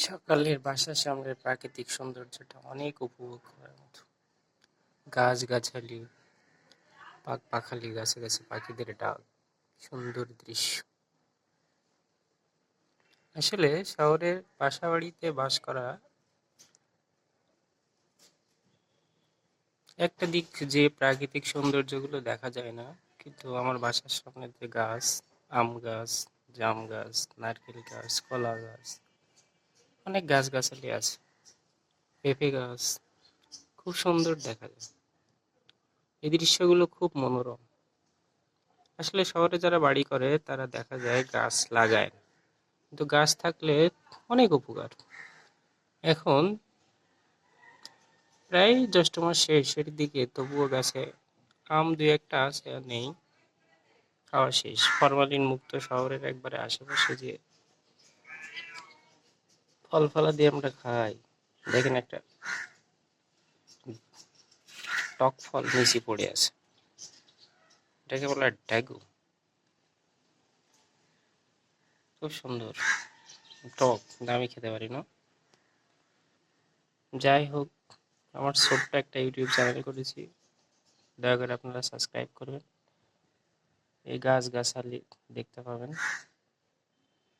সকালের বাসার সামনের প্রাকৃতিক সৌন্দর্যটা অনেক উপভোগ করার মতো। গাছগাছালি, পাখালি, গাছে গাছে পাখিদের ডাক, সুন্দর দৃশ্য। আসলে শহরের বাসা বাড়িতে বাস করা একটা দিক যে প্রাকৃতিক সৌন্দর্যগুলো দেখা যায় না, কিন্তু আমার বাসার সামনে যে গাছ, আম গাছ, জাম গাছ, নারকেল গাছ, কলা গাছ, অনেক গাছগাছালি আছে, পেঁপে গাছ, খুব সুন্দর দেখা যায়। এই দৃশ্যগুলো খুব মনোরম। আসলে শহরে যারা বাড়ি করে তারা দেখা যায় গাছ লাগায় না। কিন্তু গাছ থাকলে অনেক উপকার। এখন প্রায় জ্যৈষ্ঠ মাস শেষের দিকে, তবুও গাছে আম দুই একটা আছে, আর নেই, খাওয়া শেষ। ফরমালিন মুক্ত শহরের একবারে আশেপাশে যে ফল ফলা দিয়ে আমরা খাই, দেখেন একটা টক ফল নিচে পড়ে আছে, এটাকে বলে ড্যাগু। খুব সুন্দর, টক, দামি খেতে পারি না। যাই হোক, আমার ছোট্ট একটা ইউটিউব চ্যানেল করেছি, দয়া করে আপনারা সাবস্ক্রাইব করবেন। এই গাছগাছালি দেখতে পাবেন,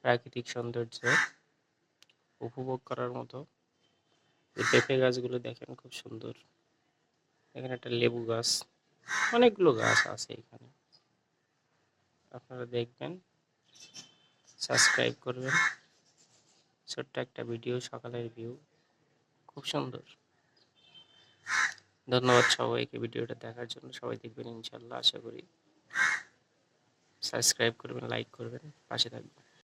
প্রাকৃতিক সৌন্দর্য উপভোগ করার মতো। এই পেঁপে গাছগুলো দেখেন, খুব সুন্দর। এখানে একটা লেবু গাছ, অনেকগুলো গাছ আছে এখানে। আপনারা দেখবেন, সাবস্ক্রাইব করবেন। ছোট্ট একটা ভিডিও, সকালের ভিউ, খুব সুন্দর। ধন্যবাদ সবাইকে ভিডিওটা দেখার জন্য। সবাই দেখবেন ইনশাল্লাহ, আশা করি। সাবস্ক্রাইব করবেন, লাইক করবেন, পাশে থাকবেন।